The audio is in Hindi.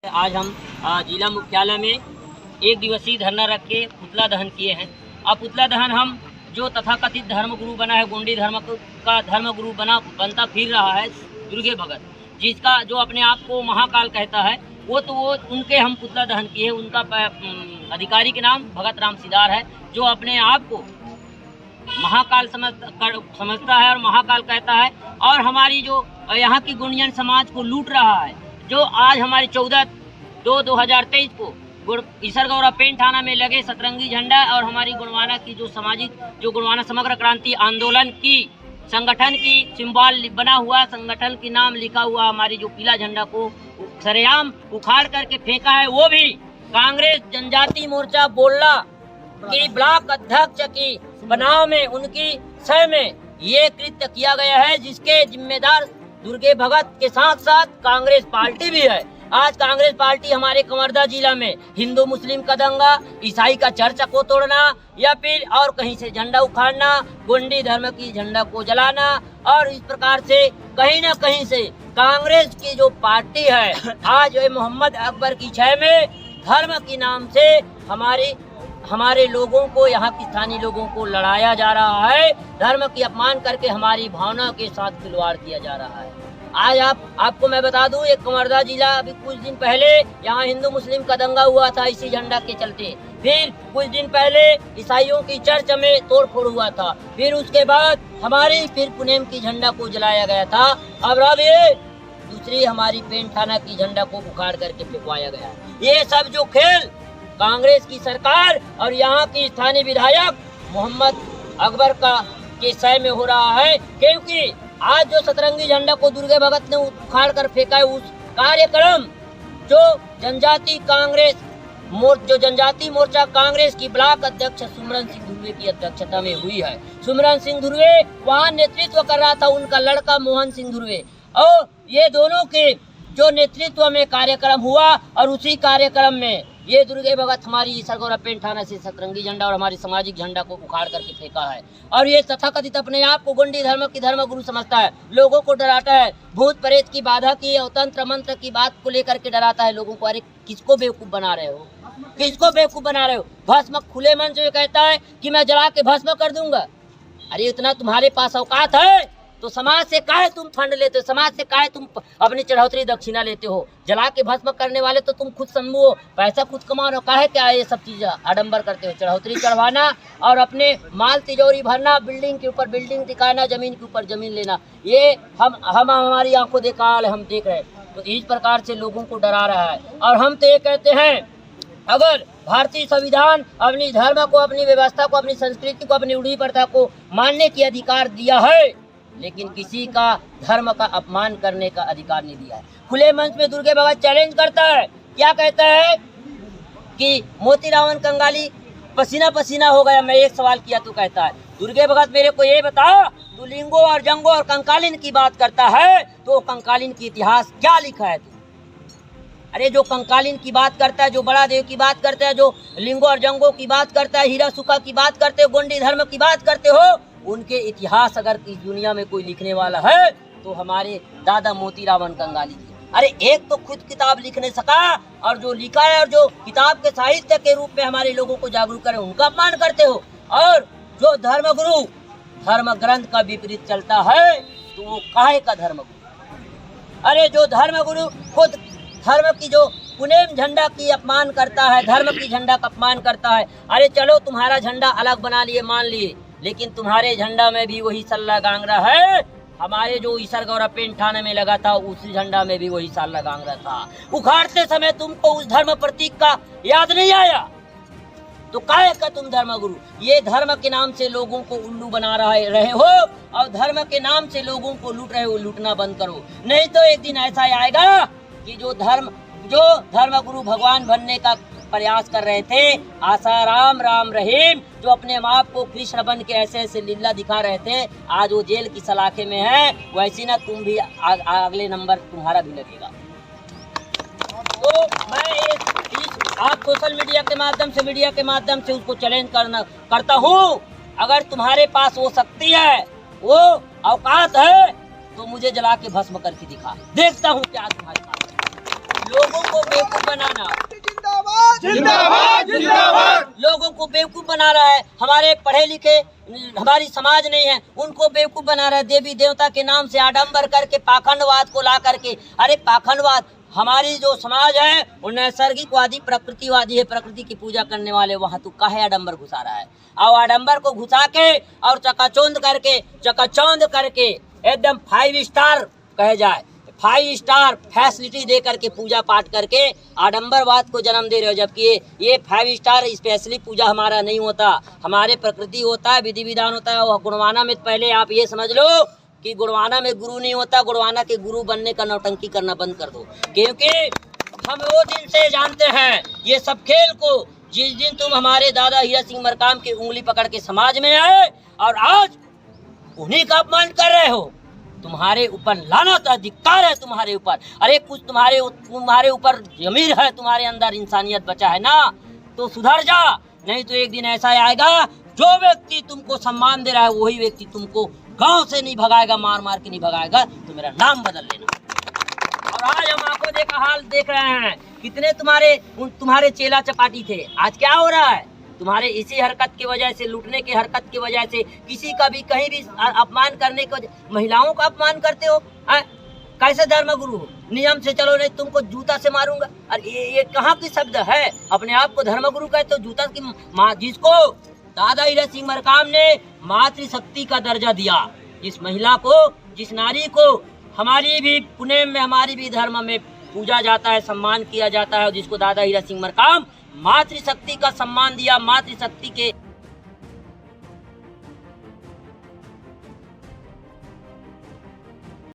आज हम जिला मुख्यालय में एक दिवसीय धरना रख के पुतला दहन किए हैं। अब पुतला दहन हम जो तथाकथित धर्मगुरु बना है, गोंडी धर्म का धर्मगुरु बनता फिर रहा है दुर्गे भगत, जिसका जो अपने आप को महाकाल कहता है, वो उनके हम पुतला दहन किए। उनका अधिकारी के नाम भगत राम सिदार है, जो अपने आप को महाकाल समझता है और महाकाल कहता है, और हमारी जो यहाँ की गोंडियन समाज को लूट रहा है। जो आज हमारे 14/2/2023 को ईसरगौरा पेंट थाना में लगे सतरंगी झंडा और हमारी गुणवाना की जो गुणवाना समग्र क्रांति आंदोलन की संगठन की सिंबल बना हुआ, संगठन के नाम लिखा हुआ हमारी जो पीला झंडा को सरेआम उखाड़ करके फेंका है। वो भी कांग्रेस जनजाति मोर्चा बोल्ला की ब्लॉक अध्यक्ष की बनाव में, उनकी सह में ये कृत्य किया गया है, जिसके जिम्मेदार दुर्गे भगत के साथ साथ कांग्रेस पार्टी भी है। आज कांग्रेस पार्टी हमारे कवर्धा जिला में हिंदू मुस्लिम का दंगा, ईसाई का चर्च को तोड़ना या फिर और कहीं से झंडा उखाड़ना, गोंडी धर्म की झंडा को जलाना, और इस प्रकार से कहीं न कहीं से कांग्रेस की जो पार्टी है आज मोहम्मद अकबर की छह में धर्म के नाम से हमारे लोगों को, यहाँ की स्थानीय लोगों को लड़ाया जा रहा है। धर्म की अपमान करके हमारी भावना के साथ खिलवाड़ किया जा रहा है। आज आपको मैं बता दूं, एक कवर्धा जिला अभी कुछ दिन पहले यहाँ हिंदू मुस्लिम का दंगा हुआ था इसी झंडा के चलते। फिर कुछ दिन पहले ईसाइयों की चर्च में तोड़फोड़ हुआ था। फिर उसके बाद फिर पुनेम की झंडा को जलाया गया था। अब ये दूसरी हमारी पेंट थाना की झंडा को उखाड़ करके फेंकवाया गया। ये सब जो खेल कांग्रेस की सरकार और यहाँ की स्थानीय विधायक मोहम्मद अकबर के सह में हो रहा है, क्योंकि आज जो सतरंगी झंडा को दुर्गे भगत ने उखाड़ कर फेंका है, उस कार्यक्रम जो जनजाति मोर्चा कांग्रेस की ब्लॉक अध्यक्ष सुमरन सिंह धुर्वे की अध्यक्षता में हुई है। सुमरन सिंह धुर्वे वहाँ नेतृत्व कर रहा था, उनका लड़का मोहन सिंह धुर्वे, और ये दोनों के जो नेतृत्व में कार्यक्रम हुआ, और उसी कार्यक्रम में ये दुर्गे भगत हमारी ईसरगौरा पेंट थाना से सतरंगी झंडा और हमारी सामाजिक झंडा को उखाड़ करके फेंका है। और ये तथाकथित अपने आप को गोंडी धर्म की धर्मगुरु समझता है, लोगों को डराता है, भूत प्रेत की बाधा की और तंत्र मंत्र की बात को लेकर के डराता है लोगों को। अरे किसको बेवकूफ बना रहे हो, किसको बेवकूफ बना रहे हो? भस्म खुले मन से कहता है कि मैं जला के भस्म कर दूंगा। अरे इतना तुम्हारे पास औकात है तो समाज से काहे तुम फंड लेते हो, समाज से काहे तुम अपनी चढ़ौतरी दक्षिणा लेते हो? जला के भस्म करने वाले तो तुम खुद समझो, पैसा खुद कमा रहे हो, काहे क्या ये सब चीज़ आडंबर करते हो? चढ़ौतरी चढ़वाना और अपने माल तिजोरी भरना, बिल्डिंग के ऊपर बिल्डिंग दिखाना, जमीन के ऊपर जमीन लेना, ये हम हमारी आंखों देखा हाल हम देख रहे हैं। तो इस प्रकार से लोगों को डरा रहा है। और हम तो ये कहते हैं, अगर भारतीय संविधान अपनी धर्म को, अपनी व्यवस्था को, अपनी संस्कृति को, अपनी रूढ़ी प्रथा को मानने की अधिकार दिया है, लेकिन किसी का धर्म का अपमान करने का अधिकार नहीं दिया है। खुले मंच में दुर्गे भगत चैलेंज करता है, क्या कहता है कि मोतीराम कंगाली पसीना पसीना हो गया। मैं एक सवाल किया तो कहता है, दुर्गे भगत मेरे को ये बता, तू लिंगो और जंगो और कंकालीन की बात करता है, तो कंकालीन की इतिहास क्या लिखा है? अरे जो कंकालीन की बात करता है, जो बड़ा देव की बात करता है, जो लिंगो और जंगो की बात करता है, हीरा सुखा की बात करते हो, गोंडी धर्म की बात करते हो, उनके इतिहास अगर इस दुनिया में कोई लिखने वाला है तो हमारे दादा मोतीराम कंगाली जी। अरे एक तो खुद किताब लिख नहीं सका, और जो लिखा है और जो किताब के साहित्य के रूप में हमारे लोगों को जागरूक करे, उनका अपमान करते हो। और जो धर्मगुरु धर्म ग्रंथ का विपरीत चलता है तो वो काहे का धर्मगुरु? अरे जो धर्मगुरु खुद धर्म की जो पुनेम झंडा की अपमान करता है, धर्म की झंडा का अपमान करता है। अरे चलो तुम्हारा झंडा अलग बना लिए, मान लिए, लेकिन तुम्हारे झंडा में भी वही सल्ला गांगरा है। हमारे जो ईसरगौरा पेंट थाने में लगा था, उसी झंडा में भी वही सल्ला गांगरा था। उखाड़ते समय तुमको उस धर्म प्रतीक का याद नहीं आया तो काहे का तुम धर्मगुरु? ये धर्म के नाम से लोगों को उल्लू बना रहे हो, और धर्म के नाम से लोगों को लूट रहे हो। लूटना बंद करो, नहीं तो एक दिन ऐसा आएगा कि जो धर्मगुरु भगवान बनने का प्रयास कर रहे थे, आसाराम राम रहीम, जो अपने आप को कृष्ण बन के ऐसे ऐसे लीला दिखा रहे थे, आज वो जेल की सलाखे में है। वैसी ना तुम भी अगले नंबर तुम्हारा भी लगेगा। तो मैं आप सोशल मीडिया के माध्यम से उसको चैलेंज करता हूँ, अगर तुम्हारे पास वो शक्ति है, वो औकात है, तो मुझे जला के भस्म करके दिखा, देखता हूँ क्या तुम्हारे पास। लोगों को बनाना, जिंदाबाद जिंदाबाद। लोगों को बेवकूफ बना रहा है। हमारे पढ़े लिखे हमारी समाज नहीं है, उनको बेवकूफ बना रहा है। देवी देवता के नाम से आडंबर करके पाखंडवाद को ला करके, अरे पाखंडवाद, हमारी जो समाज है वो नैसर्गिकवादी प्रकृतिवादी है। प्रकृति की पूजा करने वाले वहाँ तो काहे आडंबर घुसा रहा है। और आडंबर को घुसा के और चकाचौंध करके एकदम 5 स्टार कहे जाए, 5 स्टार फैसिलिटी दे करके पूजा पाठ करके आडंबरवाद को जन्म दे रहे हो। जबकि ये 5 स्टार स्पेशली पूजा हमारा नहीं होता, हमारे प्रकृति होता है, विधि विधान होता है। और गुणवाना में पहले आप ये समझ लो कि गुणवाना में गुरु नहीं होता। गुणवाना के गुरु बनने का नौटंकी करना बंद कर दो, क्योंकि हम वो दिन से जानते हैं ये सब खेल को। जिस दिन तुम हमारे दादा हीरा सिंह मरकाम की उंगली पकड़ के समाज में आए और आज उन्हीं का अपमान कर रहे हो, तुम्हारे ऊपर लानत है, धिक्कार है तुम्हारे ऊपर। अरे कुछ तुम्हारे ऊपर ज़मीर है, तुम्हारे अंदर इंसानियत बचा है ना, तो सुधर जा। नहीं तो एक दिन ऐसा आएगा, जो व्यक्ति तुमको सम्मान दे रहा है वही व्यक्ति तुमको गांव से नहीं भगाएगा, मार मार के नहीं भगाएगा, तो मेरा नाम बदल लेना। और आज हम आंखों देखा हाल देख रहे हैं, कितने तुम्हारे चेला चपाटी थे, आज क्या हो रहा है। तुम्हारे इसी हरकत की वजह से, लूटने की हरकत की वजह से, किसी का भी कहीं भी अपमान करने की वजह, महिलाओं का अपमान करते हो। कैसे धर्मगुरु हो? नियम से चलो, नहीं तुमको जूता से मारूंगा। और ये कहाँ की शब्द है? अपने आप को धर्मगुरु कहते हो? जूता की माँ, जिसको दादा हीरा सिंह मरकाम ने मातृशक्ति का दर्जा दिया, जिस महिला को, जिस नारी को हमारी भी पुणे में, हमारी भी धर्म में पूजा जाता है, सम्मान किया जाता है, और जिसको दादा हीरा सिंह मरकाम मातृशक्ति का सम्मान दिया, मातृशक्ति के